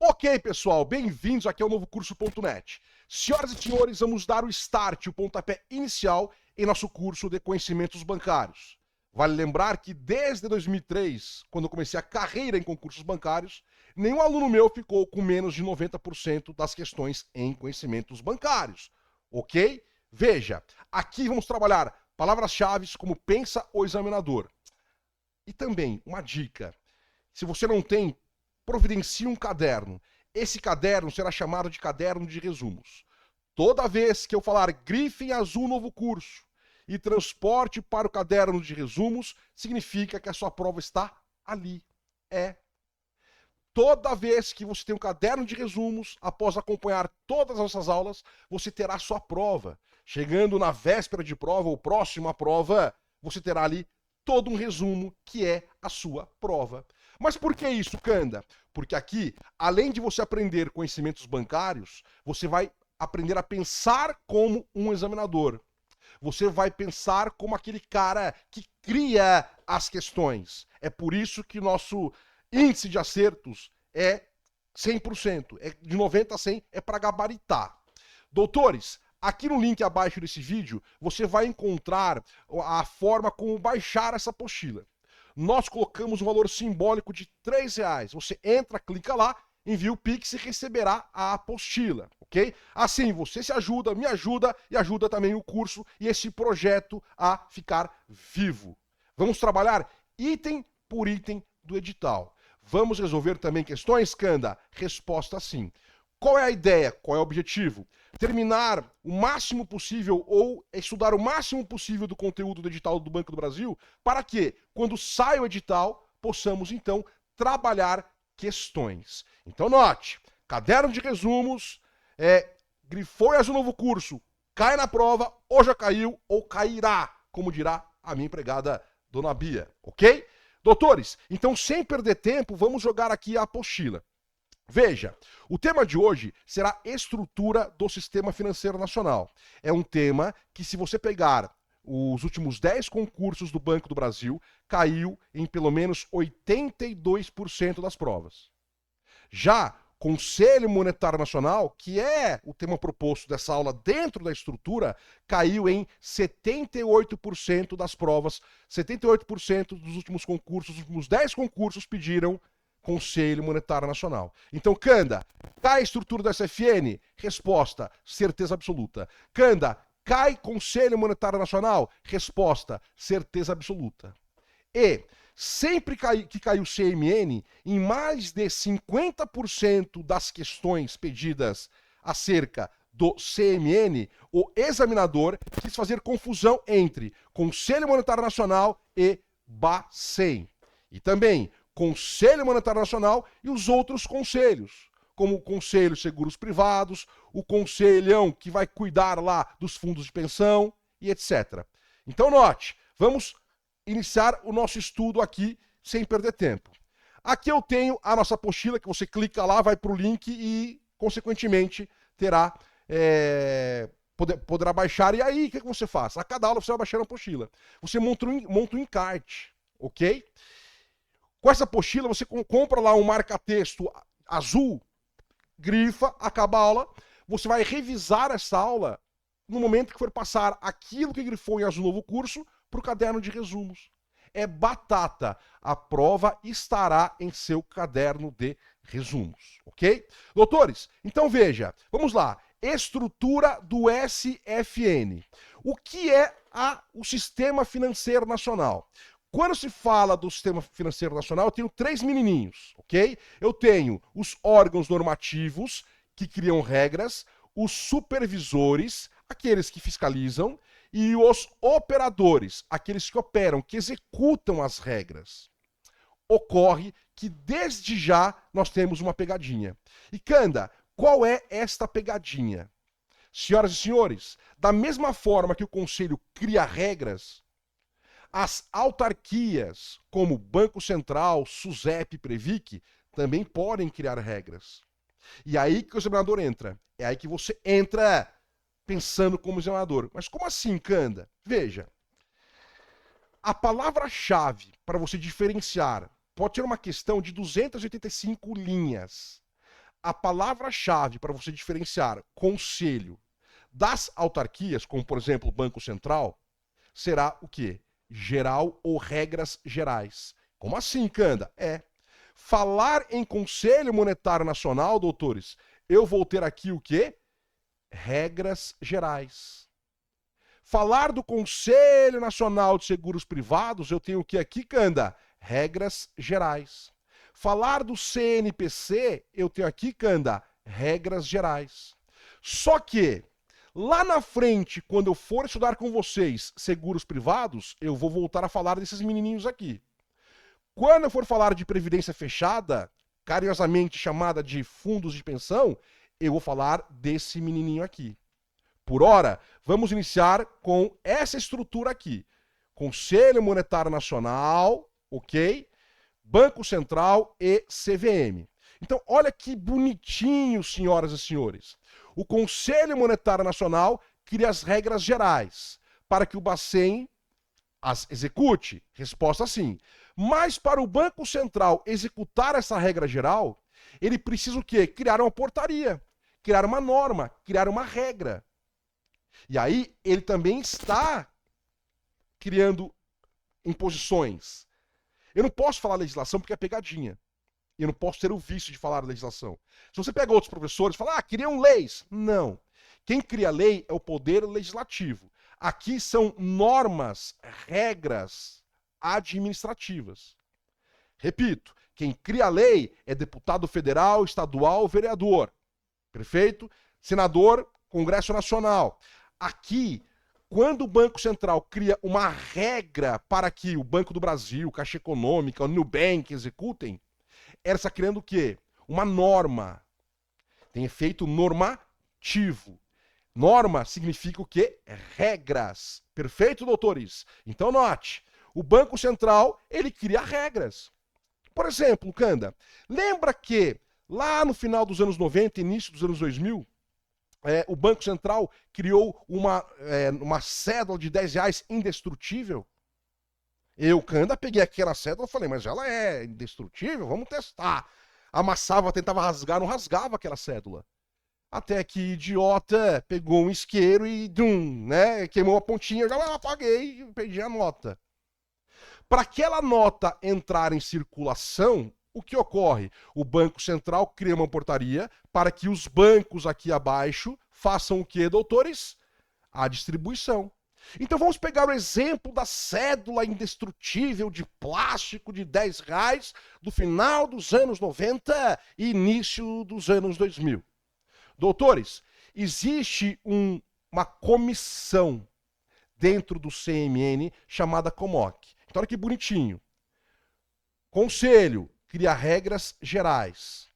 Ok, pessoal, bem-vindos aqui ao novo curso.net. Senhoras e senhores, vamos dar o start, o pontapé inicial em nosso curso de conhecimentos bancários. Vale lembrar que desde 2003, quando eu comecei a carreira em concursos bancários, nenhum aluno meu ficou com menos de 90% das questões em conhecimentos bancários. Ok? Veja, aqui vamos trabalhar palavras-chave como pensa o examinador. E também, uma dica, se você não tem, providencie um caderno. Esse caderno será chamado de caderno de resumos. Toda vez que eu falar grife em azul novo curso e transporte para o caderno de resumos, significa que a sua prova está ali. Toda vez que você tem um caderno de resumos, após acompanhar todas as nossas aulas, você terá sua prova. Chegando na véspera de prova ou próxima à prova, você terá ali todo um resumo que é a sua prova. Mas por que isso, Canda? Porque aqui, além de você aprender conhecimentos bancários, você vai aprender a pensar como um examinador. Você vai pensar como aquele cara que cria as questões. É por isso que nosso índice de acertos é 100%. É de 90 a 100 é para gabaritar. Doutores, aqui no link abaixo desse vídeo, você vai encontrar a forma como baixar essa apostila. Nós colocamos um valor simbólico de R$3. Você entra, clica lá, envia o Pix e receberá a apostila, ok? Assim, você se ajuda, me ajuda e ajuda também o curso e esse projeto a ficar vivo. Vamos trabalhar item por item do edital. Vamos resolver também questões, Canda? Resposta sim. Qual é a ideia? Qual é o objetivo? Terminar o máximo possível ou estudar o máximo possível do conteúdo do edital do Banco do Brasil para que, quando sai o edital, possamos então trabalhar questões. Então note, caderno de resumos, grifou em azul novo curso, cai na prova, ou já caiu, ou cairá, como dirá a minha empregada Dona Bia, ok? Doutores, então sem perder tempo, vamos jogar aqui a apostila. Veja, o tema de hoje será estrutura do sistema financeiro nacional. É um tema que, se você pegar os últimos 10 concursos do Banco do Brasil, caiu em pelo menos 82% das provas. Já Conselho Monetário Nacional, que é o tema proposto dessa aula dentro da estrutura, caiu em 78% das provas. 78% dos últimos concursos, os últimos 10 concursos pediram Conselho Monetário Nacional. Então, Canda, cai a estrutura do SFN? Resposta, certeza absoluta. Canda, cai Conselho Monetário Nacional? Resposta, certeza absoluta. E sempre que caiu o CMN, em mais de 50% das questões pedidas acerca do CMN, o examinador quis fazer confusão entre Conselho Monetário Nacional e Bacen. E também Conselho Monetário Nacional e os outros conselhos, como o Conselho de Seguros Privados, o Conselhão que vai cuidar lá dos fundos de pensão e etc. Então note, vamos iniciar o nosso estudo aqui sem perder tempo. Aqui eu tenho a nossa apostila, que você clica lá, vai para o link e, consequentemente, terá, poderá baixar. E aí, o que você faz? A cada aula você vai baixar a apostila. Você monta um encarte, ok? Com essa apostila, você compra lá um marca-texto azul, grifa, acaba a aula, você vai revisar essa aula no momento que for passar aquilo que grifou em azul novo curso para o caderno de resumos. É batata. A prova estará em seu caderno de resumos, ok? Doutores, então veja, vamos lá. Estrutura do SFN. O que é o Sistema Financeiro Nacional? Quando se fala do Sistema Financeiro Nacional, eu tenho 3 menininhos, ok? Eu tenho os órgãos normativos, que criam regras, os supervisores, aqueles que fiscalizam, e os operadores, aqueles que operam, que executam as regras. Ocorre que desde já nós temos uma pegadinha. E Canda, qual é esta pegadinha? Senhoras e senhores, da mesma forma que o Conselho cria regras, as autarquias, como Banco Central, SUSEP e Previc, também podem criar regras. E aí que o examinador entra. É aí que você entra pensando como examinador. Mas como assim, Canda? Veja, a palavra-chave para você diferenciar pode ser uma questão de 285 linhas. a palavra-chave para você diferenciar conselho das autarquias, como por exemplo o Banco Central, será o quê? Geral ou regras gerais. Como assim, Canda? Falar em Conselho Monetário Nacional, doutores, eu vou ter aqui o quê? Regras gerais. Falar do Conselho Nacional de Seguros Privados, eu tenho o que aqui, Canda? Regras gerais. Falar do CNPC, eu tenho aqui, Canda, regras gerais. Só que, lá na frente, quando eu for estudar com vocês seguros privados, eu vou voltar a falar desses menininhos aqui. Quando eu for falar de previdência fechada, carinhosamente chamada de fundos de pensão, eu vou falar desse menininho aqui. Por hora, vamos iniciar com essa estrutura aqui. Conselho Monetário Nacional, ok? Banco Central e CVM. Então, olha que bonitinho, senhoras e senhores. O Conselho Monetário Nacional cria as regras gerais para que o Bacen as execute. Resposta sim. Mas para o Banco Central executar essa regra geral, ele precisa o quê? Criar uma portaria, criar uma norma, criar uma regra. E aí, ele também está criando imposições. Eu não posso falar legislação porque é pegadinha. Eu não posso ter o vício de falar legislação. Se você pega outros professores e fala, criam leis. Não. Quem cria lei é o poder legislativo. Aqui são normas, regras administrativas. Repito, quem cria lei é deputado federal, estadual, vereador. Perfeito? Senador, Congresso Nacional. Aqui, quando o Banco Central cria uma regra para que o Banco do Brasil, Caixa Econômica, o Nubank executem, ela está criando o quê? Uma norma. Tem efeito normativo. Norma significa o quê? Regras. Perfeito, doutores? Então note, o Banco Central, ele cria regras. Por exemplo, Canda, lembra que lá no final dos anos 90, início dos anos 2000, o Banco Central criou uma cédula de R$10 indestrutível? Eu, Canda, peguei aquela cédula e falei, mas ela é indestrutível? Vamos testar. Amassava, tentava rasgar, não rasgava aquela cédula. Até que idiota pegou um isqueiro e queimou a pontinha, eu já apaguei e perdi a nota. Para aquela nota entrar em circulação, o que ocorre? O Banco Central cria uma portaria para que os bancos aqui abaixo façam o quê, doutores? A distribuição. Então vamos pegar o exemplo da cédula indestrutível de plástico de R$10 do final dos anos 90 e início dos anos 2000. Doutores, existe uma comissão dentro do CMN chamada COMOC. Então olha que bonitinho. Conselho cria regras gerais.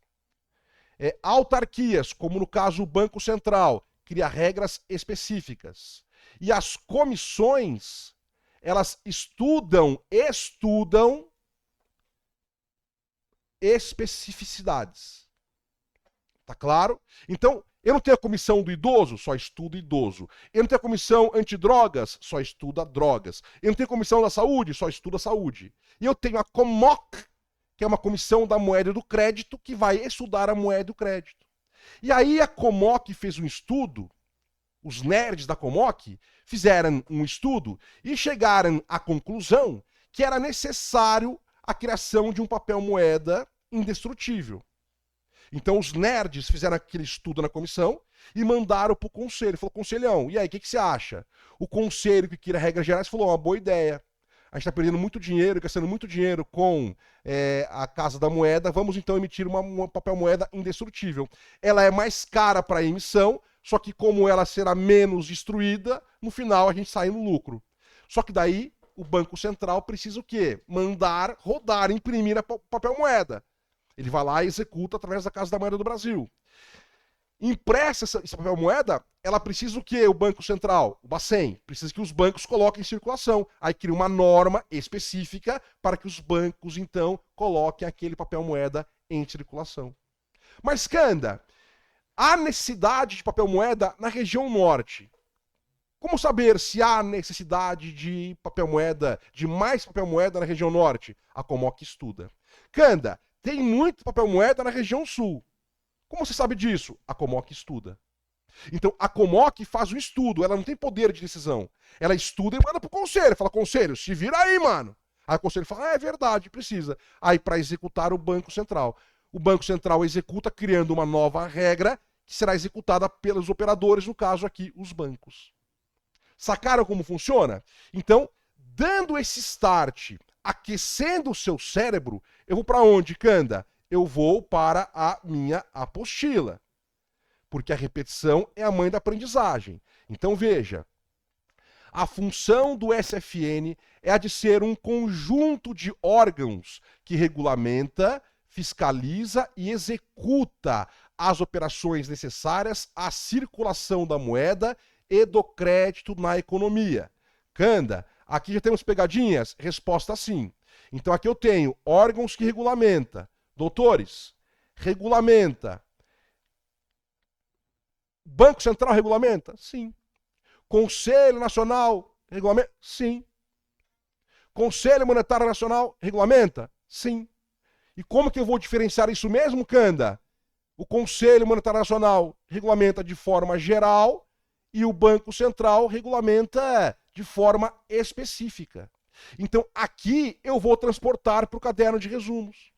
Autarquias, como no caso o Banco Central, cria regras específicas. E as comissões, elas estudam especificidades. Tá claro? Então, eu não tenho a comissão do idoso, só estudo idoso. Eu não tenho a comissão antidrogas, só estuda drogas. Eu não tenho a comissão da saúde, só estuda saúde. E eu tenho a COMOC, que é uma comissão da moeda e do crédito, que vai estudar a moeda e do crédito. E aí a COMOC fez um estudo, os nerds da COMOC fizeram um estudo e chegaram à conclusão que era necessário a criação de um papel moeda indestrutível. Então os nerds fizeram aquele estudo na comissão e mandaram para o conselho. Falou, conselhão, e aí, o que você acha? O conselho que queria regras gerais falou, uma boa ideia. A gente está perdendo muito dinheiro, gastando muito dinheiro com a Casa da Moeda, vamos então emitir uma papel moeda indestrutível. Ela é mais cara para a emissão, só que como ela será menos destruída, no final a gente sai no lucro. Só que daí o Banco Central precisa o quê? Mandar rodar, imprimir a papel moeda. Ele vai lá e executa através da Casa da Moeda do Brasil. Impressa essa papel moeda, ela precisa o quê? O Banco Central, o Bacen, precisa que os bancos coloquem em circulação. Aí cria uma norma específica para que os bancos, então, coloquem aquele papel moeda em circulação. Mas, Canda, há necessidade de papel moeda na região norte. Como saber se há necessidade de papel moeda, de mais papel moeda na região norte? A COMOC estuda. Canda, tem muito papel moeda na região sul. Como você sabe disso? A Comoc estuda. Então, a Comoc faz o estudo, ela não tem poder de decisão. Ela estuda e manda pro conselho. Fala, conselho, se vira aí, mano. Aí o conselho fala, é verdade, precisa. Aí, para executar o Banco Central. O Banco Central executa criando uma nova regra que será executada pelos operadores, no caso aqui, os bancos. Sacaram como funciona? Então, dando esse start, aquecendo o seu cérebro, eu vou para onde, Canda? Eu vou para a minha apostila. Porque a repetição é a mãe da aprendizagem. Então veja, a função do SFN é a de ser um conjunto de órgãos que regulamenta, fiscaliza e executa as operações necessárias à circulação da moeda e do crédito na economia. Canda, aqui já temos pegadinhas? Resposta sim. Então aqui eu tenho órgãos que regulamenta. Doutores, regulamenta. Banco Central regulamenta? Sim. Conselho Nacional regulamenta? Sim. Conselho Monetário Nacional regulamenta? Sim. E como que eu vou diferenciar isso mesmo, Canda? O Conselho Monetário Nacional regulamenta de forma geral e o Banco Central regulamenta de forma específica. Então, aqui eu vou transportar para o caderno de resumos.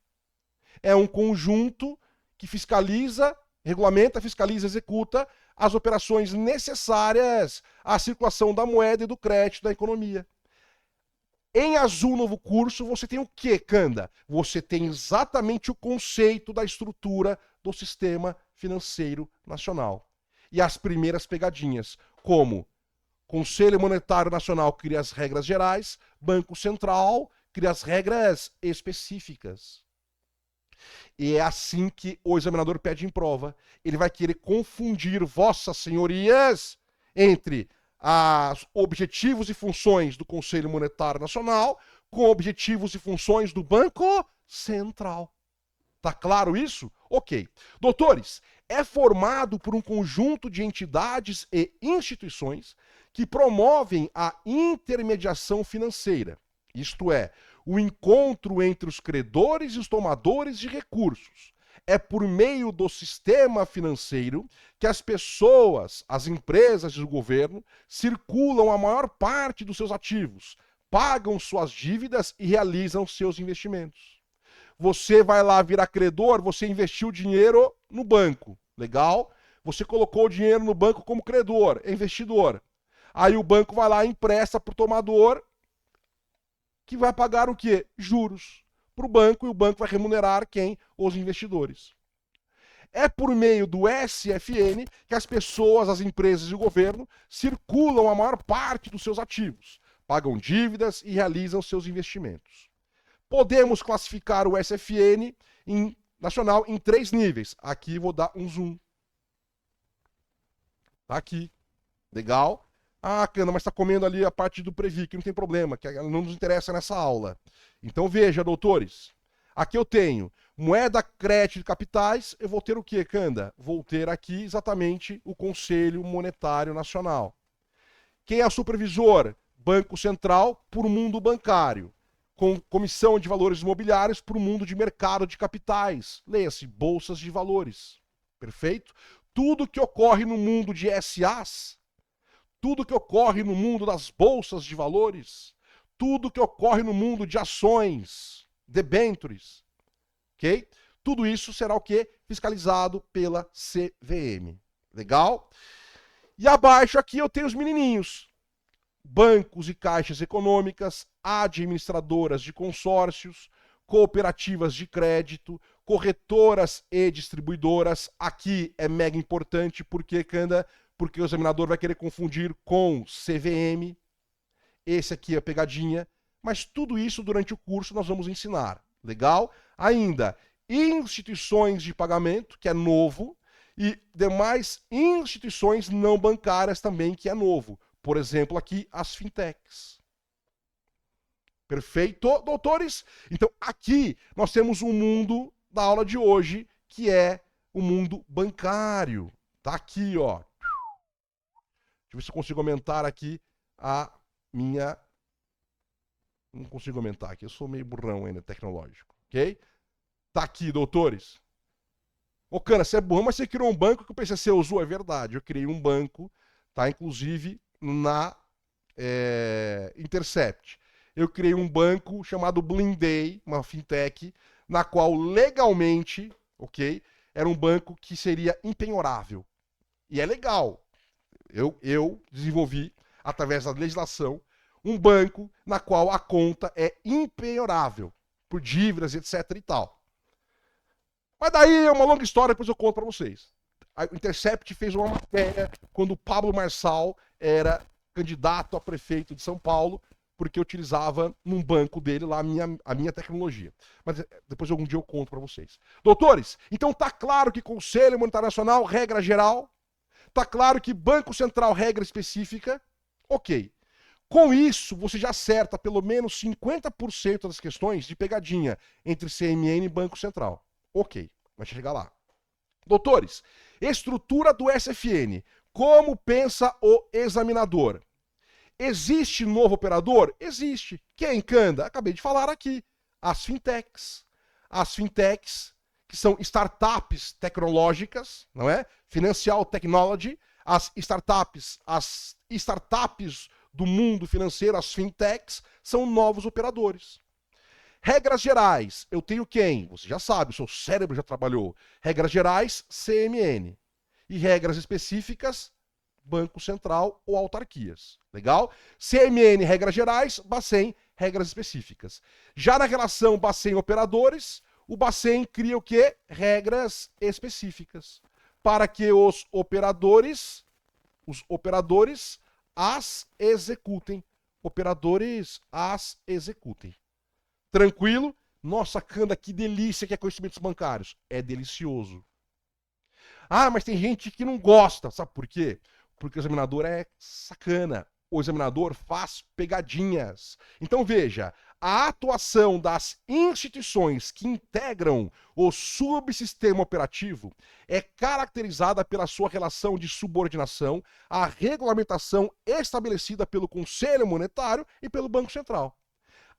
É um conjunto que fiscaliza, regulamenta, fiscaliza, executa as operações necessárias à circulação da moeda e do crédito da economia. Em azul, novo curso, você tem o quê, Canda? Você tem exatamente o conceito da estrutura do sistema financeiro nacional. E as primeiras pegadinhas, como Conselho Monetário Nacional cria as regras gerais, Banco Central cria as regras específicas. E é assim que o examinador pede em prova. Ele vai querer confundir vossas senhorias entre os objetivos e funções do Conselho Monetário Nacional com objetivos e funções do Banco Central. Tá claro isso? Ok. Doutores, é formado por um conjunto de entidades e instituições que promovem a intermediação financeira. Isto é, o encontro entre os credores e os tomadores de recursos. É por meio do sistema financeiro que as pessoas, as empresas e o governo circulam a maior parte dos seus ativos, pagam suas dívidas e realizam seus investimentos. Você vai lá virar credor, você investiu dinheiro no banco, legal? Você colocou o dinheiro no banco como credor, é investidor. Aí o banco vai lá e empresta para o tomador, que vai pagar o quê? Juros para o banco, e o banco vai remunerar quem? Os investidores. É por meio do SFN que as pessoas, as empresas e o governo circulam a maior parte dos seus ativos, pagam dívidas e realizam seus investimentos. Podemos classificar o SFN nacional em 3 níveis. Aqui vou dar um zoom. Tá aqui. Legal? Ah, Cana, mas está comendo ali a parte do Previ, que não tem problema, que não nos interessa nessa aula. Então veja, doutores. Aqui eu tenho moeda, crédito e capitais. Eu vou ter o quê, Canda? Vou ter aqui exatamente o Conselho Monetário Nacional. Quem é o supervisor? Banco Central por mundo bancário. Comissão de Valores Imobiliários para o mundo de mercado de capitais. Leia-se, bolsas de valores. Perfeito? Tudo que ocorre no mundo de SAs, tudo que ocorre no mundo das bolsas de valores, tudo que ocorre no mundo de ações, debêntures, ok? Tudo isso será o quê? Fiscalizado pela CVM. Legal? E abaixo aqui eu tenho os menininhos. Bancos e caixas econômicas, administradoras de consórcios, cooperativas de crédito, corretoras e distribuidoras. Aqui é mega importante porque, Canda, porque o examinador vai querer confundir com CVM. Esse aqui é a pegadinha. Mas tudo isso durante o curso nós vamos ensinar. Legal? Ainda, instituições de pagamento, que é novo, e demais instituições não bancárias também, que é novo. Por exemplo, aqui as fintechs. Perfeito, doutores? Então, aqui nós temos um mundo da aula de hoje, que é o mundo bancário. Tá aqui, ó. Deixa eu ver se eu consigo aumentar aqui a minha... Não consigo aumentar aqui, eu sou meio burrão ainda, tecnológico, ok? Tá aqui, doutores. Ô, Cana, você é bom, mas você criou um banco que o PCC usou. É verdade, eu criei um banco, tá? Inclusive na Intercept. Eu criei um banco chamado Blinday, uma fintech, na qual legalmente, ok, era um banco que seria impenhorável. E é legal. Eu desenvolvi, através da legislação, um banco na qual a conta é impenhorável, por dívidas, etc e tal. Mas daí é uma longa história, depois eu conto para vocês. A Intercept fez uma matéria quando o Pablo Marçal era candidato a prefeito de São Paulo, porque eu utilizava num banco dele lá a minha tecnologia. Mas depois algum dia eu conto para vocês. Doutores, então tá claro que Conselho Monetário Nacional, regra geral. Tá claro que Banco Central, regra específica. Ok. Com isso, você já acerta pelo menos 50% das questões de pegadinha entre CMN e Banco Central. Ok, vai chegar lá. Doutores, estrutura do SFN. Como pensa o examinador? Existe novo operador? Existe. Quem, Canda? Acabei de falar aqui. As fintechs. As fintechs, que são startups tecnológicas, não é? Financial Technology. As startups do mundo financeiro, as fintechs, são novos operadores. Regras gerais, eu tenho quem? Você já sabe, o seu cérebro já trabalhou. Regras gerais, CMN. E regras específicas, Banco Central ou autarquias. Legal? CMN, regras gerais, Bacen, regras específicas. Já na relação Bacen-operadores, o Bacen cria o quê? Regras específicas. Para que os operadores as executem. Operadores as executem. Tranquilo? Nossa, Canda, que delícia que é conhecimentos bancários. É delicioso. Ah, mas tem gente que não gosta. Sabe por quê? Porque o examinador é sacana. O examinador faz pegadinhas. Então veja, a atuação das instituições que integram o subsistema operativo é caracterizada pela sua relação de subordinação à regulamentação estabelecida pelo Conselho Monetário e pelo Banco Central.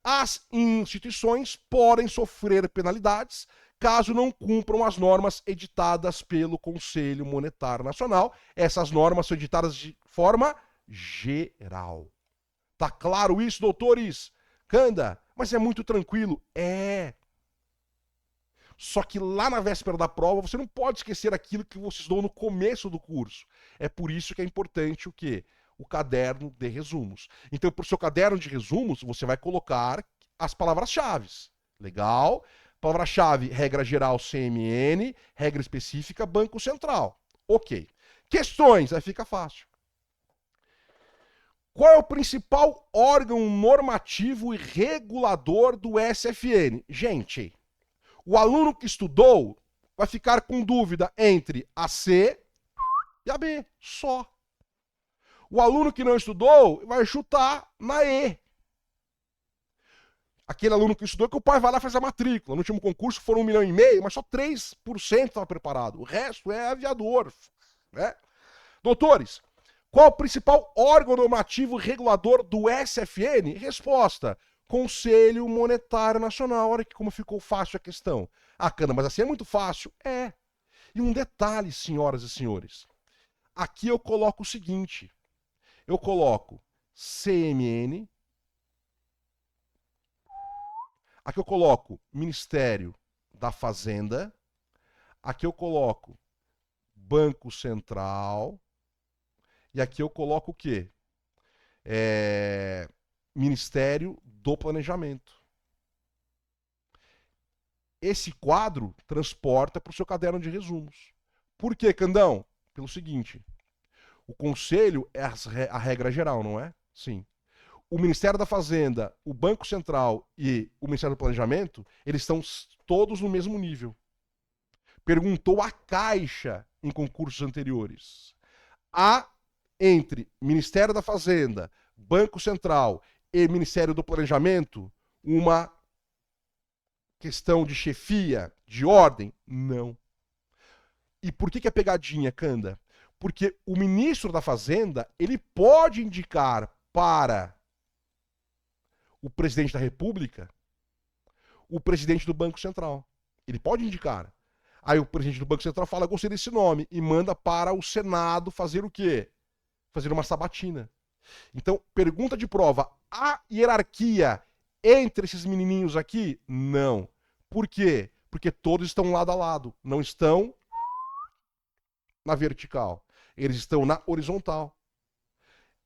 As instituições podem sofrer penalidades caso não cumpram as normas editadas pelo Conselho Monetário Nacional. Essas normas são editadas de forma geral. Tá claro isso, doutores? Canda, mas é muito tranquilo. É. Só que lá na véspera da prova, você não pode esquecer aquilo que você estudou no começo do curso. É por isso que é importante o quê? O caderno de resumos. Então, para o seu caderno de resumos, você vai colocar as palavras-chave. Legal? Palavra-chave, regra geral, CMN, regra específica, Banco Central. Ok. Questões, aí fica fácil. Qual é o principal órgão normativo e regulador do SFN? Gente, o aluno que estudou vai ficar com dúvida entre a C e a B, só. O aluno que não estudou vai chutar na E. Aquele aluno que estudou que o pai vai lá e faz a matrícula. No último concurso foram 1,5 milhão, mas só 3% estava preparado. O resto é aviador. Né? Doutores, qual o principal órgão normativo regulador do SFN? Resposta: Conselho Monetário Nacional. Olha que como ficou fácil a questão. Ah, Cana, mas assim é muito fácil. É. E um detalhe, senhoras e senhores. Aqui eu coloco o seguinte. Eu coloco CMN. Aqui eu coloco Ministério da Fazenda. Aqui eu coloco Banco Central. E aqui eu coloco o quê? Ministério do Planejamento. Esse quadro transporta para o seu caderno de resumos. Por quê, Candão? Pelo seguinte, o Conselho é a regra geral, não é? Sim. O Ministério da Fazenda, o Banco Central e o Ministério do Planejamento, eles estão todos no mesmo nível. Perguntou a Caixa em concursos anteriores. Há entre Ministério da Fazenda, Banco Central e Ministério do Planejamento uma questão de chefia, de ordem? Não. E por que é pegadinha, Canda? Porque o ministro da Fazenda, ele pode indicar para o presidente da República o presidente do Banco Central. Ele pode indicar. Aí o presidente do Banco Central fala, gostei desse nome, e manda para o Senado fazer o quê? Fazer uma sabatina. Então, pergunta de prova, há hierarquia entre esses menininhos aqui? Não. Por quê? Porque todos estão lado a lado, não estão na vertical. Eles estão na horizontal.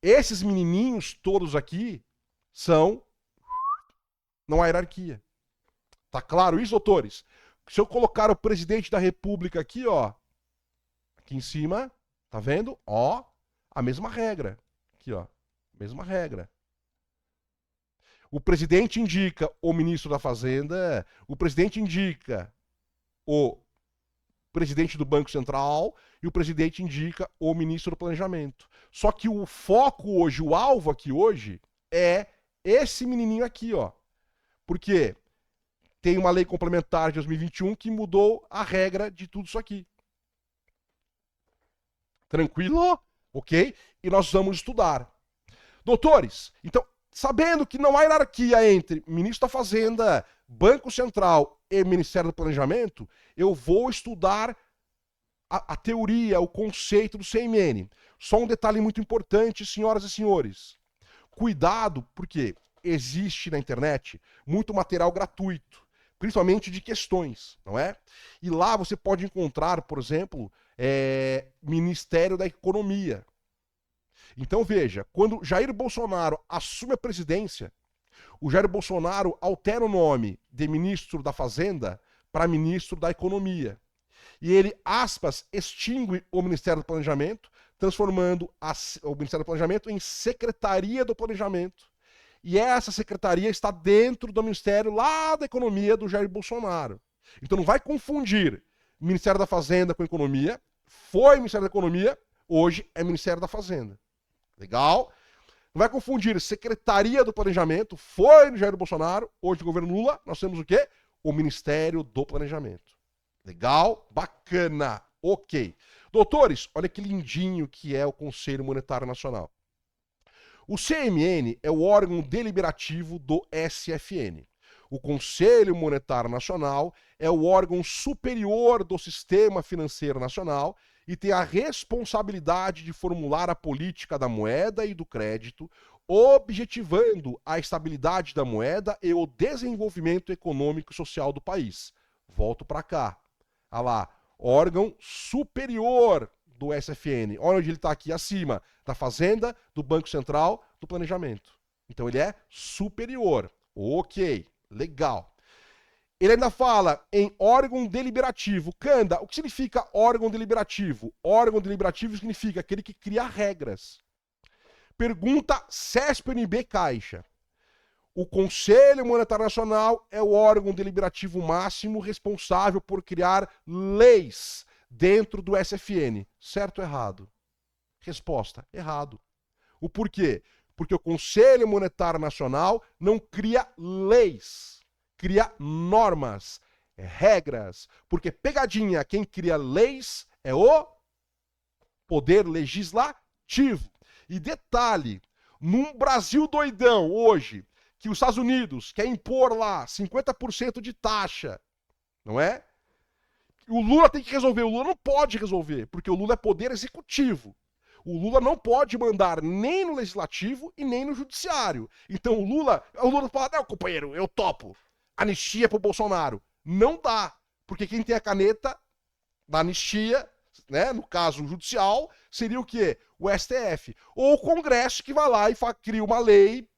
Esses menininhos todos aqui são não há hierarquia. Tá claro isso, doutores? Se eu colocar o presidente da República aqui, ó, aqui em cima, tá vendo? Ó, a mesma regra. Aqui, ó, mesma regra. O presidente indica o ministro da Fazenda, o presidente indica o presidente do Banco Central e o presidente indica o ministro do Planejamento. Só que o foco hoje, o alvo aqui hoje, é esse menininho aqui, ó. Por quê? Tem uma lei complementar de 2021 que mudou a regra de tudo isso aqui. Tranquilo? Ok? E nós vamos estudar. Doutores, então, sabendo que não há hierarquia entre ministro da Fazenda, Banco Central e Ministério do Planejamento, eu vou estudar a teoria, o conceito do CMN. Só um detalhe muito importante, senhoras e senhores. Cuidado, porque existe na internet muito material gratuito, principalmente de questões, não é? E lá você pode encontrar, por exemplo, Ministério da Economia. Então veja, quando Jair Bolsonaro assume a presidência, o Jair Bolsonaro altera o nome de ministro da Fazenda para ministro da Economia. E ele, aspas, extingue o Ministério do Planejamento, transformando o Ministério do Planejamento em Secretaria do Planejamento. E essa secretaria está dentro do Ministério lá da Economia do Jair Bolsonaro. Então não vai confundir Ministério da Fazenda com Economia. Foi Ministério da Economia, hoje é Ministério da Fazenda. Legal? Não vai confundir Secretaria do Planejamento, foi no Jair Bolsonaro, hoje no governo Lula, nós temos o quê? O Ministério do Planejamento. Legal? Bacana. Ok. Doutores, olha que lindinho que é o Conselho Monetário Nacional. O CMN é o órgão deliberativo do SFN. O Conselho Monetário Nacional é o órgão superior do Sistema Financeiro Nacional e tem a responsabilidade de formular a política da moeda e do crédito, objetivando a estabilidade da moeda e o desenvolvimento econômico e social do país. Volto para cá. Olha lá, órgão superior do SFN. Olha onde ele está aqui acima, da Fazenda, do Banco Central, do Planejamento. Então ele é superior. Ok, legal. Ele ainda fala em órgão deliberativo. Canda, o que significa órgão deliberativo? Órgão deliberativo significa aquele que cria regras. Pergunta CESP-NB Caixa. O Conselho Monetário Nacional é o órgão deliberativo máximo responsável por criar leis dentro do SFN. Certo ou errado? Resposta: errado. O porquê? Porque o Conselho Monetário Nacional não cria leis, cria normas, regras. Porque pegadinha, quem cria leis é o Poder Legislativo. E detalhe, num Brasil doidão hoje, que os Estados Unidos quer impor lá 50% de taxa, não é? O Lula tem que resolver. O Lula não pode resolver, porque o Lula é poder executivo. O Lula não pode mandar nem no legislativo e nem no judiciário. Então o Lula fala, não, companheiro, eu topo. Anistia pro Bolsonaro. Não dá, porque quem tem a caneta da anistia, né, no caso judicial, seria o quê? O STF. Ou o Congresso que vai lá e cria uma lei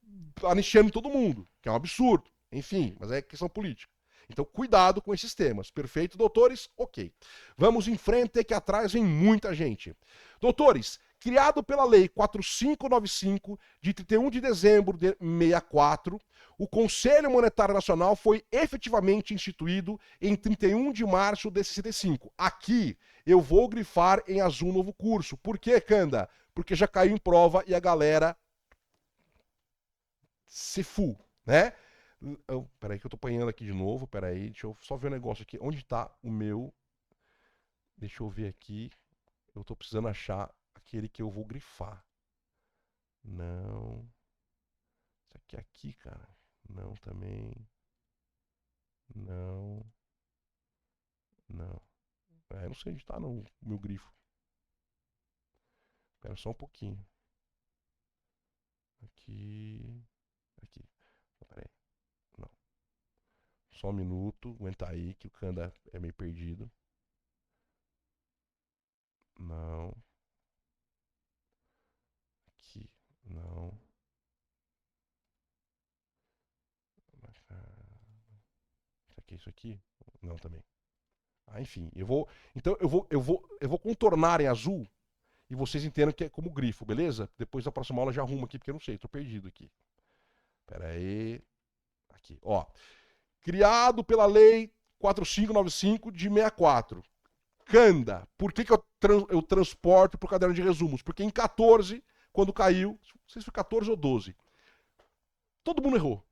anistiando todo mundo, que é um absurdo. Enfim, mas é questão política. Então, cuidado com esses temas. Perfeito, doutores? Ok. Vamos em frente, que atrás vem muita gente. Doutores, criado pela Lei 4595, de 31 de dezembro de 64, o Conselho Monetário Nacional foi efetivamente instituído em 31 de março de 65. Aqui, eu vou grifar em azul novo curso. Por quê, Canda? Porque já caiu em prova e a galera se fu, né? Peraí que eu tô apanhando aqui de novo, peraí, deixa eu só ver um negócio aqui. Onde tá o meu? Deixa eu ver aqui. Eu tô precisando achar aquele que eu vou grifar. Não. Isso aqui é aqui, cara. Não também. Não. Não. Não sei onde tá no meu grifo. Espera só um pouquinho. Aqui. Aqui. Pera aí. Não. Só um minuto. Aguenta aí que o Kanda é meio perdido. Não. Aqui. Não. Será que é isso aqui? Não, também. Enfim, então eu vou contornar em azul e vocês entendam que é como grifo, beleza? Depois da próxima aula eu já arrumo aqui porque eu não sei, tô perdido aqui. Pera aí. Aqui, ó. Criado pela lei 4595 de 64. Kanda. Por que eu transporto pro caderno de resumos? Porque em 14, quando caiu, não sei se foi 14 ou 12, todo mundo errou.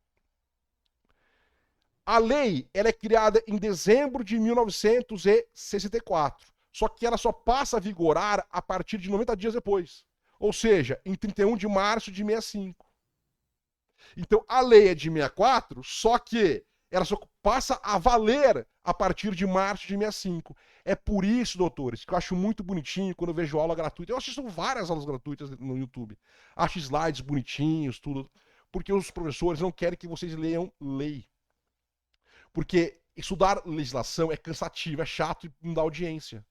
A lei ela é criada em dezembro de 1964. Só que ela só passa a vigorar a partir de 90 dias depois. Ou seja, em 31 de março de 65. Então a lei é de 64, só que ela só passa a valer a partir de março de 65. É por isso, doutores, que eu acho muito bonitinho quando eu vejo aula gratuita. Eu assisto várias aulas gratuitas no YouTube. Acho slides bonitinhos, tudo. Porque os professores não querem que vocês leiam lei. Porque estudar legislação é cansativo, é chato e não dá audiência.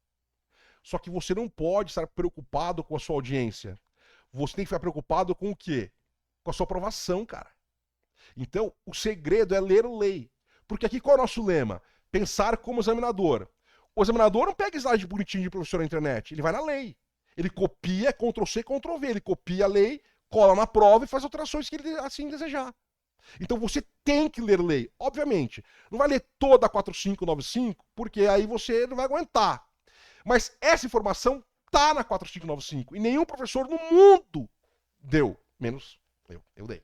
Só que você não pode estar preocupado com a sua audiência. Você tem que ficar preocupado com o quê? Com a sua aprovação, cara. Então, o segredo é ler a lei. Porque aqui qual é o nosso lema? Pensar como examinador. O examinador não pega slide bonitinho de professor na internet, ele vai na lei. Ele copia, Ctrl+C, Ctrl+V. Ele copia a lei, cola na prova e faz alterações que ele assim desejar. Então você tem que ler lei, obviamente. Não vai ler toda a 4595, porque aí você não vai aguentar. Mas essa informação tá na 4595 e nenhum professor no mundo deu, menos eu dei.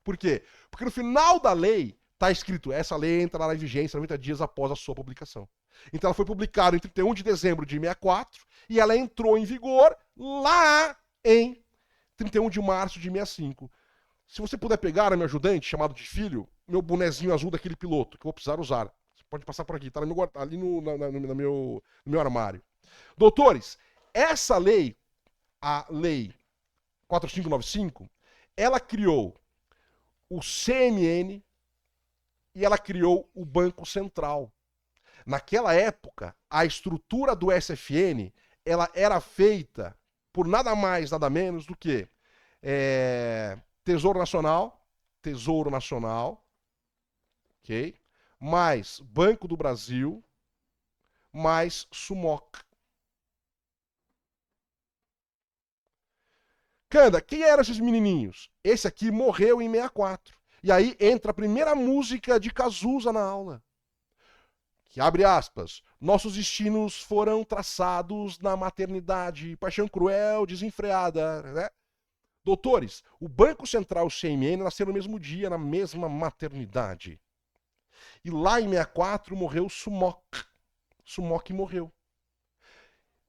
Por quê? Porque no final da lei tá escrito, essa lei entrará em vigência 90 dias após a sua publicação. Então ela foi publicada em 31 de dezembro de 64 e ela entrou em vigor lá em 31 de março de 65. Se você puder pegar meu ajudante, chamado de filho, meu bonezinho azul daquele piloto, que eu vou precisar usar. Você pode passar por aqui, tá ali no meu armário. Doutores, essa lei, a lei 4595, ela criou o CMN e ela criou o Banco Central. Naquela época, a estrutura do SFN, ela era feita por nada mais, nada menos do que Tesouro Nacional, ok? Mais Banco do Brasil, mais Sumoc. Kanda, quem eram esses menininhos? Esse aqui morreu em 64. E aí entra a primeira música de Cazuza na aula. Que abre aspas. Nossos destinos foram traçados na maternidade, paixão cruel, desenfreada, né? Doutores, o Banco Central e o CMN nasceram no mesmo dia, na mesma maternidade. E lá em 64 morreu o Sumoc. Sumoc morreu.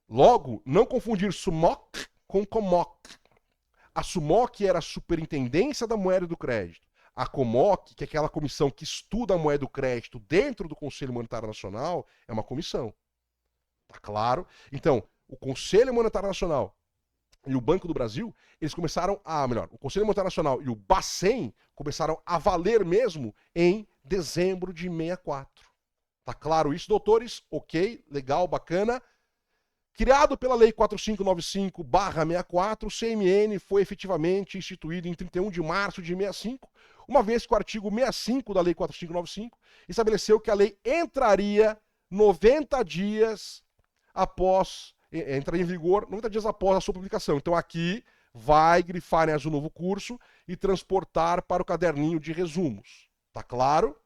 Logo, não confundir Sumoc com Comoc. A Sumoc era a Superintendência da Moeda e do Crédito. A Comoc, que é aquela comissão que estuda a moeda e do crédito dentro do Conselho Monetário Nacional, é uma comissão. Tá claro? Então, o Conselho Monetário Nacional e o Banco do Brasil, eles começaram o Conselho Monetário Nacional e o Bacen começaram a valer mesmo em dezembro de 64. Tá claro isso, doutores? Ok, legal, bacana. Criado pela Lei 4595/64, o CMN foi efetivamente instituído em 31 de março de 65, uma vez que o artigo 65 da Lei 4595 estabeleceu que a lei entraria 90 dias após entraria em vigor 90 dias após a sua publicação. Então aqui vai grifar em azul novo curso e transportar para o caderninho de resumos. Tá claro?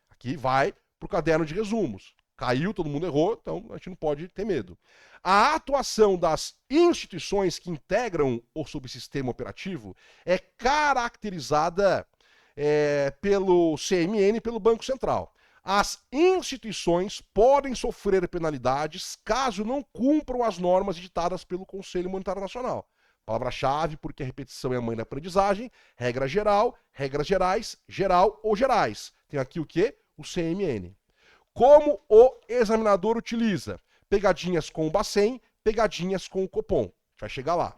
Aqui vai para o caderno de resumos. Caiu, todo mundo errou, então a gente não pode ter medo. A atuação das instituições que integram o subsistema operativo é caracterizada pelo CMN e pelo Banco Central. As instituições podem sofrer penalidades caso não cumpram as normas ditadas pelo Conselho Monetário Nacional. Palavra-chave, porque a repetição é a mãe da aprendizagem. Regra geral, regras gerais, geral ou gerais. Tem aqui o quê? O CMN. Como o examinador utiliza? pegadinhas com o Bacen, pegadinhas com o Copom. A gente vai chegar lá.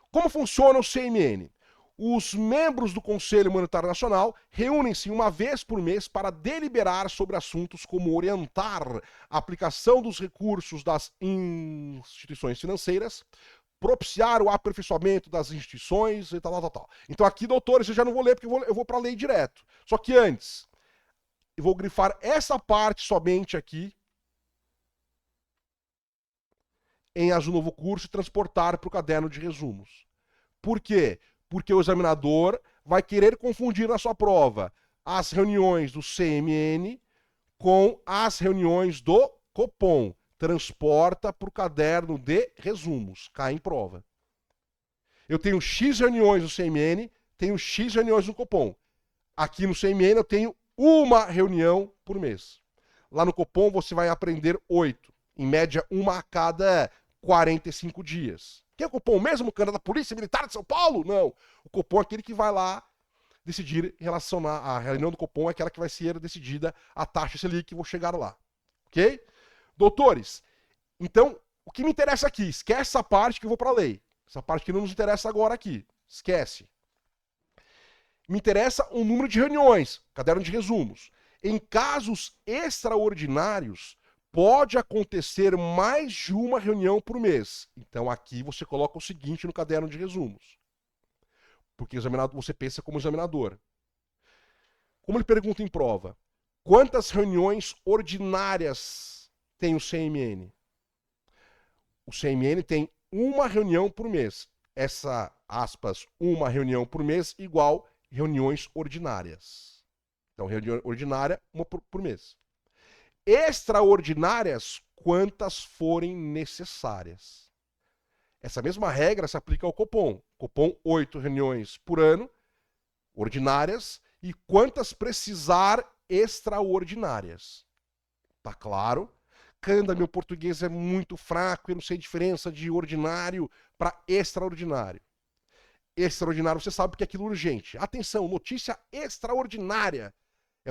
Como funciona o CMN? Os membros do Conselho Monetário Nacional reúnem-se uma vez por mês para deliberar sobre assuntos como orientar a aplicação dos recursos das instituições financeiras, propiciar o aperfeiçoamento das instituições e tal. Então aqui, doutores, eu já não vou ler porque eu vou para a lei direto. Só que antes, eu vou grifar essa parte somente aqui em azul novo curso e transportar para o caderno de resumos. Por quê? Porque o examinador vai querer confundir na sua prova as reuniões do CMN com as reuniões do Copom. Transporta para o caderno de resumos. Cai em prova. Eu tenho X reuniões no CMN, tenho X reuniões no Copom. Aqui no CMN eu tenho uma reunião por mês. Lá no Copom você vai aprender 8. Em média, uma a cada 45 dias. Quem é o Copom mesmo? O cara da Polícia Militar de São Paulo? Não. O Copom é aquele que vai lá decidir relacionar. A reunião do Copom é aquela que vai ser decidida a taxa Selic, vou chegar lá. Ok? Doutores, então, o que me interessa aqui? Esquece essa parte que eu vou para a lei. Essa parte que não nos interessa agora aqui. Esquece. Me interessa o número de reuniões, caderno de resumos. Em casos extraordinários, pode acontecer mais de uma reunião por mês. Então aqui você coloca o seguinte no caderno de resumos. Porque você pensa como examinador. Como ele pergunta em prova, quantas reuniões ordinárias tem o CMN? O CMN tem uma reunião por mês. Essa, aspas, uma reunião por mês igual reuniões ordinárias. Então, reunião ordinária, uma por mês. Extraordinárias, quantas forem necessárias. Essa mesma regra se aplica ao Copom. Copom, 8 reuniões por ano, ordinárias, e quantas precisar extraordinárias. Tá claro? Canda, meu português é muito fraco, eu não sei a diferença de ordinário para extraordinário. Extraordinário, você sabe que é aquilo urgente. Atenção, notícia extraordinária. É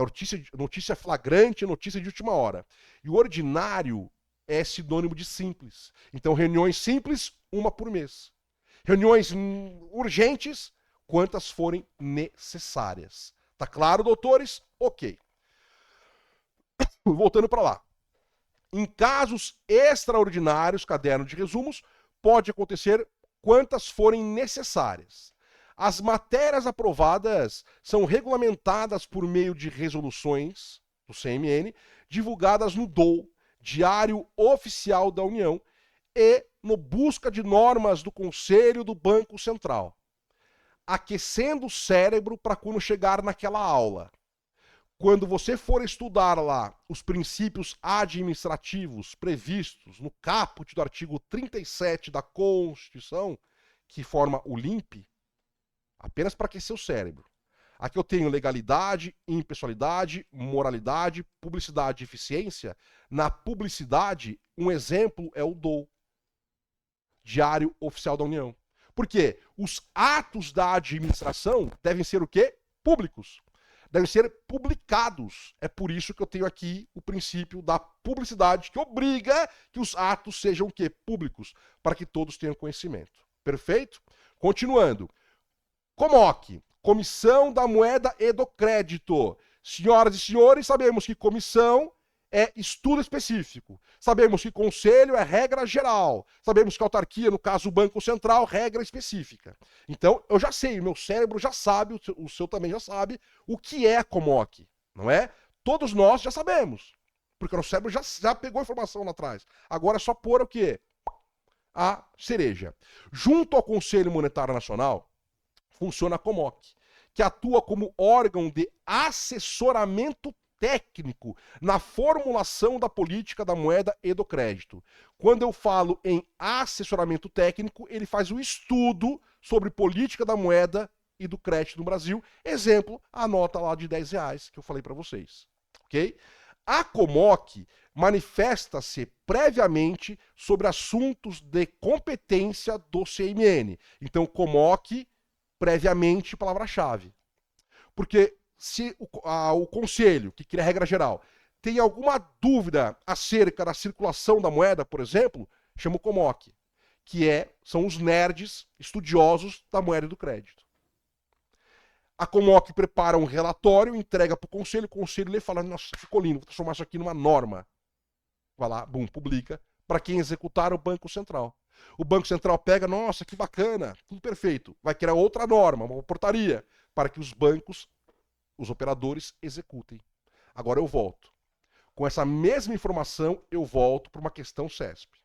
notícia flagrante, notícia de última hora. E o ordinário é sinônimo de simples. Então, reuniões simples, uma por mês. Reuniões urgentes, quantas forem necessárias. Tá claro, doutores? Ok. Voltando para lá. Em casos extraordinários, caderno de resumos, pode acontecer quantas forem necessárias. As matérias aprovadas são regulamentadas por meio de resoluções do CMN, divulgadas no DOU, Diário Oficial da União, e no Busca de Normas do Conselho do Banco Central. Aquecendo o cérebro para quando chegar naquela aula. Quando você for estudar lá os princípios administrativos previstos no caput do artigo 37 da Constituição, que forma o LIMP, apenas para aquecer o cérebro. Aqui eu tenho legalidade, impessoalidade, moralidade, publicidade e eficiência. Na publicidade, um exemplo é o DOU, Diário Oficial da União. Por quê? Os atos da administração devem ser o quê? Públicos. Devem ser publicados. É por isso que eu tenho aqui o princípio da publicidade, que obriga que os atos sejam o quê? Públicos, para que todos tenham conhecimento. Perfeito? Continuando. COMOC, Comissão da Moeda e do Crédito. Senhoras e senhores, sabemos que comissão é estudo específico. Sabemos que conselho é regra geral. Sabemos que autarquia, no caso o Banco Central, regra específica. Então, eu já sei, o meu cérebro já sabe, o seu também já sabe, o que é a COMOC, não é? Todos nós já sabemos, porque o nosso cérebro já pegou a informação lá atrás. Agora é só pôr o quê? A cereja. Junto ao Conselho Monetário Nacional, funciona a COMOC, que atua como órgão de assessoramento técnico na formulação da política da moeda e do crédito. Quando eu falo em assessoramento técnico, ele faz um estudo sobre política da moeda e do crédito no Brasil. Exemplo, a nota lá de R$10 que eu falei para vocês. Ok? A COMOC manifesta-se previamente sobre assuntos de competência do CMN. Então, COMOC, previamente, palavra-chave. Porque se o conselho, que cria a regra geral, tem alguma dúvida acerca da circulação da moeda, por exemplo, chama o COMOC, que são os nerds estudiosos da moeda e do crédito. A COMOC prepara um relatório, entrega para o conselho lê e fala, nossa, ficou lindo, vou transformar isso aqui numa norma. Vai lá, bum, publica, para quem executar o Banco Central. O Banco Central pega, nossa, que bacana, tudo perfeito. Vai criar outra norma, uma portaria, para que os bancos, os operadores, executem. Agora eu volto. Com essa mesma informação, eu volto para uma questão CESP.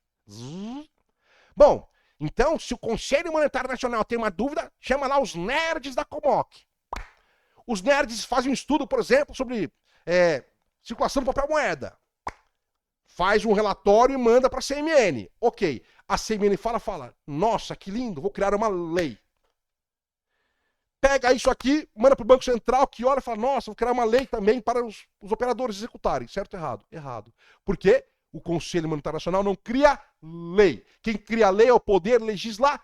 Bom, então, se o Conselho Monetário Nacional tem uma dúvida, chama lá os nerds da COMOC. Os nerds fazem um estudo, por exemplo, sobre circulação do papel moeda. Faz um relatório e manda para a CMN. Ok. A CMN fala, nossa, que lindo, vou criar uma lei. Pega isso aqui, manda para o Banco Central, que olha e fala, nossa, vou criar uma lei também para os operadores executarem. Certo ou errado? Errado. Por quê? O Conselho Monetário Nacional não cria lei. Quem cria lei é o Poder Legislativo.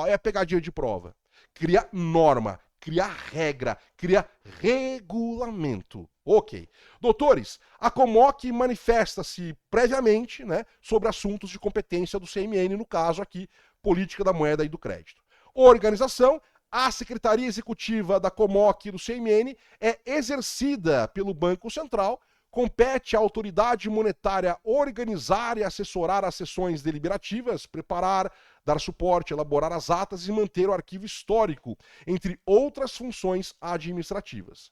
É a pegadinha de prova. Cria norma, cria regra, cria regulamento. Ok. Doutores, a COMOC manifesta-se previamente, né, sobre assuntos de competência do CMN, no caso aqui, política da moeda e do crédito. Organização, a Secretaria Executiva da COMOC e do CMN é exercida pelo Banco Central, compete à autoridade monetária organizar e assessorar as sessões deliberativas, preparar, dar suporte, elaborar as atas e manter o arquivo histórico, entre outras funções administrativas.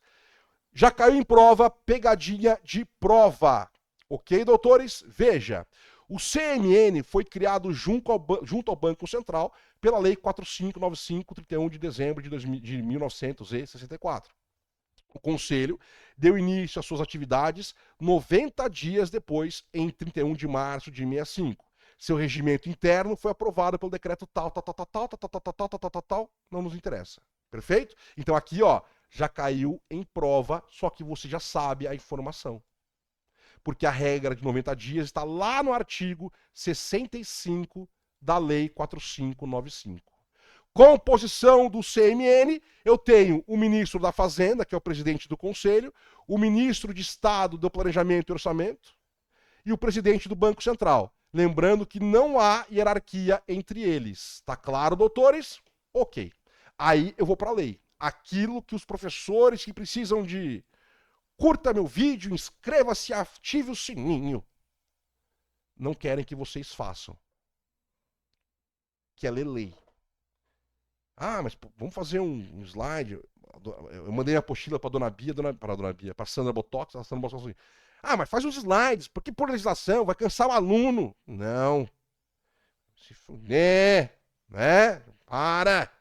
Já caiu em prova, pegadinha de prova. Ok, doutores? Veja, o CMN foi criado junto ao Banco Central pela Lei 4595, 31 de dezembro de 1964. O Conselho deu início às suas atividades 90 dias depois, em 31 de março de 65. Seu regimento interno foi aprovado pelo decreto tal, não nos interessa. Perfeito? Então aqui, ó, já caiu em prova, só que você já sabe a informação. Porque a regra de 90 dias está lá no artigo 65 da Lei 4595. Composição do CMN, eu tenho o ministro da Fazenda, que é o presidente do Conselho, o ministro de Estado do Planejamento e Orçamento e o presidente do Banco Central. Lembrando que não há hierarquia entre eles. Tá claro, doutores? Ok. Aí eu vou para a lei. Aquilo que os professores que precisam de curta meu vídeo, inscreva-se, ative o sininho, não querem que vocês façam. Que é ler lei. Ah, mas vamos fazer um slide. Eu mandei a apostila para Dona Bia, para Sandra Botox, a Sandra Botox assim, ah, mas faz uns slides, porque por legislação vai cansar o aluno. Não. Se fuder, né? Para.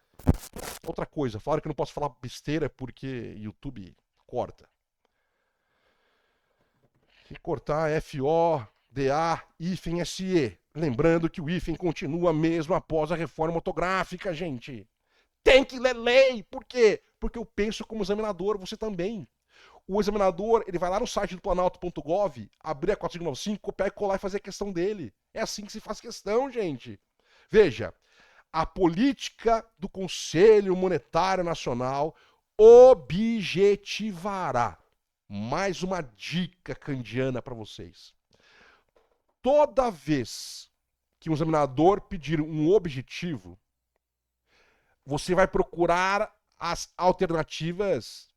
Outra coisa, falaram que eu não posso falar besteira porque YouTube corta. Tem que cortar FODA, hífen, SE. Lembrando que o hífen continua mesmo após a reforma ortográfica, gente. Tem que ler lei. Por quê? Porque eu penso como examinador, você também. O examinador, ele vai lá no site do planalto.gov, abrir a 4595, copiar e colar e fazer a questão dele. É assim que se faz questão, gente. Veja, a política do Conselho Monetário Nacional objetivará. Mais uma dica candiana para vocês. Toda vez que um examinador pedir um objetivo, você vai procurar as alternativas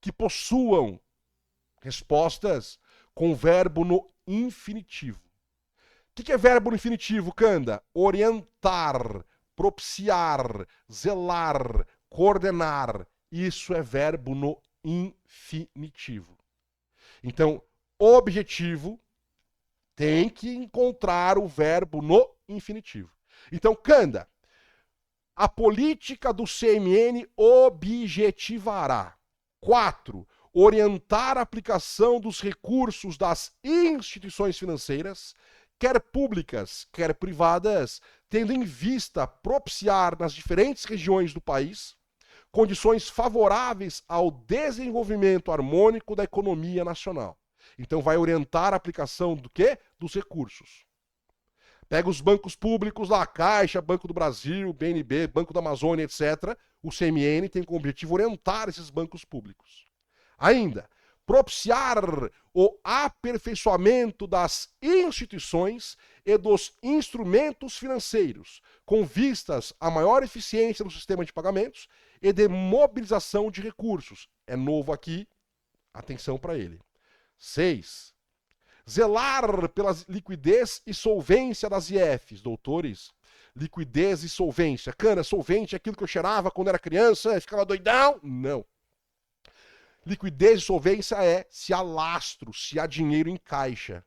que possuam respostas com verbo no infinitivo. O que é verbo no infinitivo, Canda? Orientar, propiciar, zelar, coordenar. Isso é verbo no infinitivo. Então, objetivo tem que encontrar o verbo no infinitivo. Então, Canda, a política do CMN objetivará. 4. Orientar a aplicação dos recursos das instituições financeiras, quer públicas, quer privadas, tendo em vista propiciar nas diferentes regiões do país condições favoráveis ao desenvolvimento harmônico da economia nacional. Então vai orientar a aplicação do quê? Dos recursos. Pega os bancos públicos lá, Caixa, Banco do Brasil, BNB, Banco da Amazônia, etc. O CMN tem como objetivo orientar esses bancos públicos. Ainda, propiciar o aperfeiçoamento das instituições e dos instrumentos financeiros, com vistas a maior eficiência no sistema de pagamentos e de mobilização de recursos. É novo aqui, atenção para ele. 6. Zelar pela liquidez e solvência das IFs, doutores. Liquidez e solvência. Cana, solvente é aquilo que eu cheirava quando era criança, ficava doidão? Não. Liquidez e solvência é se há lastro, se há dinheiro em caixa.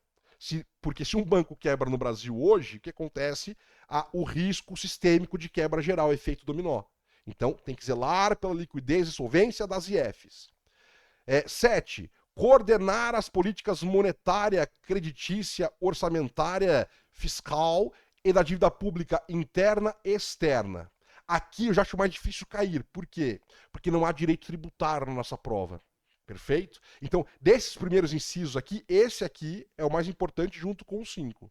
Porque se um banco quebra no Brasil hoje, o que acontece? Há o risco sistêmico de quebra geral, efeito dominó. Então, tem que zelar pela liquidez e solvência das IFs. 7. Coordenar as políticas monetária, creditícia, orçamentária, fiscal e da dívida pública interna e externa. Aqui eu já acho mais difícil cair. Por quê? Porque não há direito tributário na nossa prova. Perfeito? Então, desses primeiros incisos aqui, esse aqui é o mais importante junto com os 5.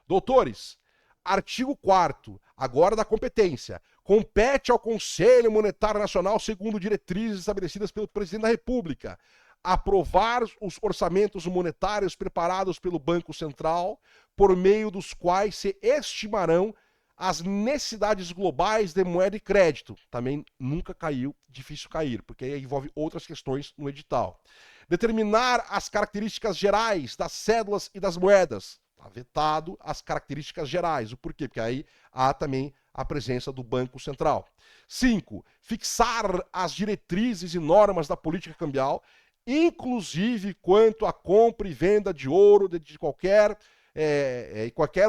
Doutores, artigo 4º, agora da competência. Compete ao Conselho Monetário Nacional, segundo diretrizes estabelecidas pelo Presidente da República, aprovar os orçamentos monetários preparados pelo Banco Central, por meio dos quais se estimarão as necessidades globais de moeda e crédito. Também nunca caiu, difícil cair, porque aí envolve outras questões no edital. Determinar as características gerais das cédulas e das moedas. Está vetado as características gerais. O porquê? Porque aí há também a presença do Banco Central. 5. Fixar as diretrizes e normas da política cambial, inclusive quanto à compra e venda de ouro de qualquer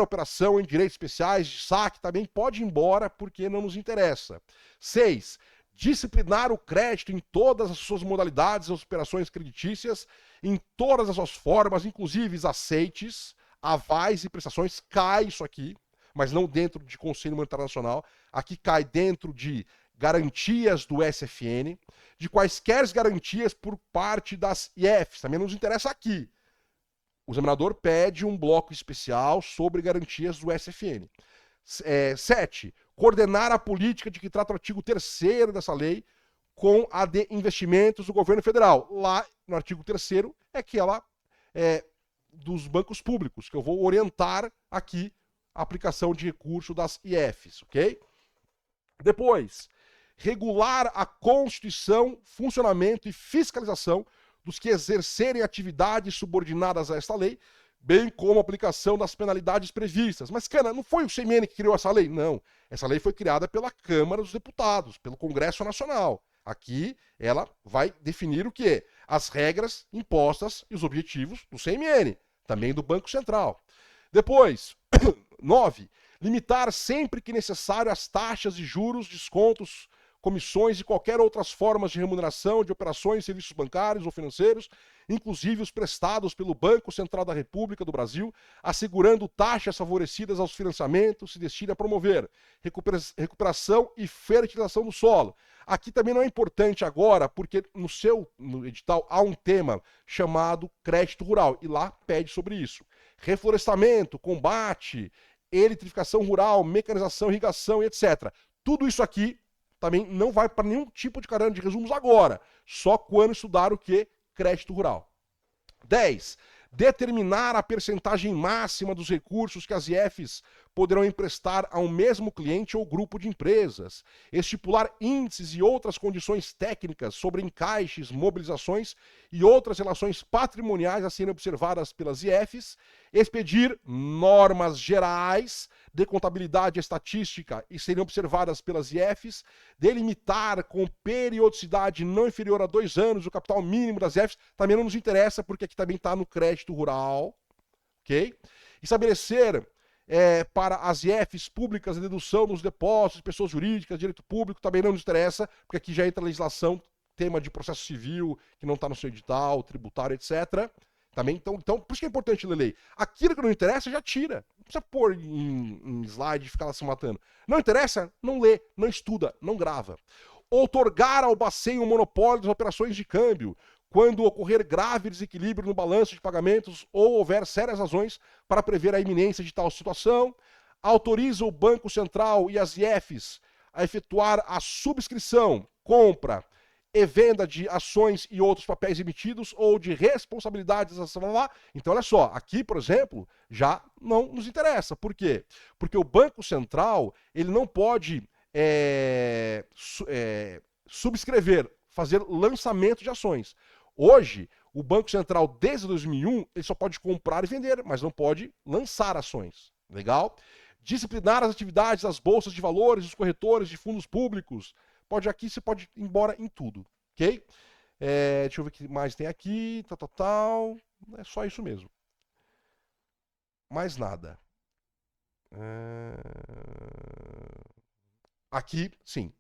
operação em direitos especiais, de saque, também pode ir embora porque não nos interessa. 6. Disciplinar o crédito em todas as suas modalidades, as operações creditícias, em todas as suas formas, inclusive aceites, avais e prestações. Cai isso aqui, mas não dentro de Conselho Monetário Nacional. Aqui cai dentro de garantias do SFN, de quaisquer garantias por parte das IFs. Também não nos interessa aqui. O examinador pede um bloco especial sobre garantias do SFN. 7. Coordenar a política de que trata o artigo 3º dessa lei com a de investimentos do governo federal. Lá, no artigo 3º, é aquela dos bancos públicos, que eu vou orientar aqui a aplicação de recurso das IFs, ok? Depois, regular a constituição, funcionamento e fiscalização dos que exercerem atividades subordinadas a esta lei, bem como a aplicação das penalidades previstas. Mas, cara, não foi o CMN que criou essa lei? Não. Essa lei foi criada pela Câmara dos Deputados, pelo Congresso Nacional. Aqui, ela vai definir o quê? As regras impostas e os objetivos do CMN, também do Banco Central. Depois, 9. Limitar sempre que necessário as taxas de juros, descontos, comissões e qualquer outras formas de remuneração de operações e serviços bancários ou financeiros, inclusive os prestados pelo Banco Central da República do Brasil, assegurando taxas favorecidas aos financiamentos que se destinam a promover recuperação e fertilização do solo. Aqui também não é importante agora, porque no edital há um tema chamado crédito rural, e lá pede sobre isso. Reflorestamento, combate, eletrificação rural, mecanização, irrigação e etc. Tudo isso aqui também não vai para nenhum tipo de caderno de resumos agora, só quando estudar o que? Crédito rural. 10. Determinar a percentagem máxima dos recursos que as IFs poderão emprestar a um mesmo cliente ou grupo de empresas. Estipular índices e outras condições técnicas sobre encaixes, mobilizações e outras relações patrimoniais a serem observadas pelas IFs. Expedir normas gerais de contabilidade e estatística e serem observadas pelas IFs. Delimitar com periodicidade não inferior a 2 anos o capital mínimo das IFs. Também não nos interessa, porque aqui também está no crédito rural. Ok? Estabelecer para as IFs públicas a dedução dos depósitos de pessoas jurídicas, direito público, também não nos interessa, porque aqui já entra a legislação, tema de processo civil, que não está no seu edital, tributário, etc. Também, então, por isso que é importante ler lei. Aquilo que não interessa, já tira. Não precisa pôr em slide e ficar lá se matando. Não interessa, não lê, não estuda, não grava. Outorgar ao Bacen o monopólio das operações de câmbio, quando ocorrer grave desequilíbrio no balanço de pagamentos ou houver sérias razões para prever a iminência de tal situação. Autoriza o Banco Central e as IFs a efetuar a subscrição, compra e venda de ações e outros papéis emitidos ou de responsabilidades. Então, olha só, aqui, por exemplo, já não nos interessa. Por quê? Porque o Banco Central ele não pode subscrever, fazer lançamento de ações. Hoje, o Banco Central, desde 2001, ele só pode comprar e vender, mas não pode lançar ações. Legal? Disciplinar as atividades das bolsas de valores, dos corretores de fundos públicos. Pode aqui, você pode ir embora em tudo, ok? Deixa eu ver o que mais tem aqui, tal. É só isso mesmo. Mais nada. Aqui, sim.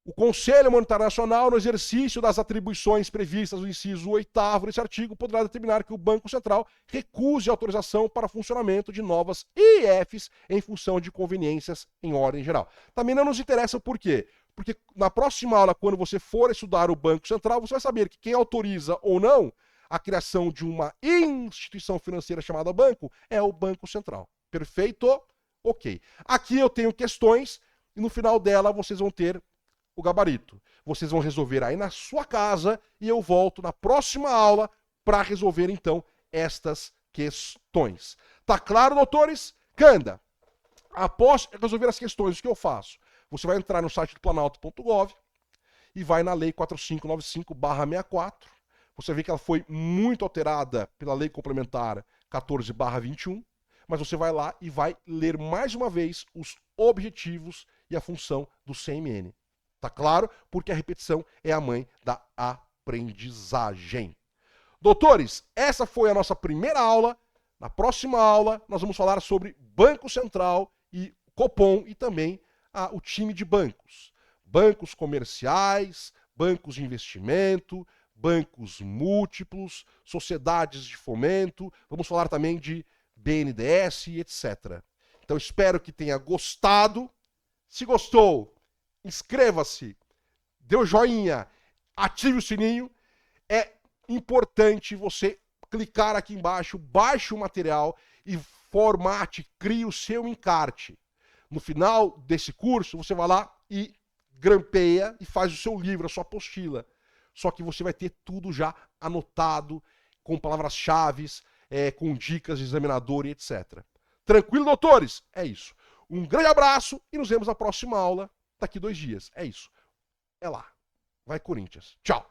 O Conselho Monetário Nacional, no exercício das atribuições previstas no inciso 8º desse artigo, poderá determinar que o Banco Central recuse autorização para funcionamento de novas IEFs em função de conveniências em ordem geral. Também não nos interessa por quê? Porque na próxima aula, quando você for estudar o Banco Central, você vai saber que quem autoriza ou não a criação de uma instituição financeira chamada banco é o Banco Central. Perfeito? Ok. Aqui eu tenho questões e no final dela vocês vão ter o gabarito. Vocês vão resolver aí na sua casa e eu volto na próxima aula para resolver então estas questões. Tá claro, doutores? Canda, após resolver as questões, o que eu faço? Você vai entrar no site do planalto.gov e vai na lei 4595/64. Você vê que ela foi muito alterada pela lei complementar 14/21, mas você vai lá e vai ler mais uma vez os objetivos e a função do CMN. Tá claro? Porque a repetição é a mãe da aprendizagem. Doutores, essa foi a nossa primeira aula. Na próxima aula, nós vamos falar sobre Banco Central e Copom e também o time de bancos. Bancos comerciais, bancos de investimento, bancos múltiplos, sociedades de fomento. Vamos falar também de BNDES e etc. Então, espero que tenha gostado. Se gostou, inscreva-se, dê o joinha, ative o sininho. É importante você clicar aqui embaixo, baixe o material e formate, crie o seu encarte. No final desse curso, você vai lá e grampeia e faz o seu livro, a sua apostila. Só que você vai ter tudo já anotado, com palavras-chave, com dicas de examinador e etc. Tranquilo, doutores? É isso. Um grande abraço e nos vemos na próxima aula daqui 2 dias. É isso. É lá. Vai, Corinthians. Tchau.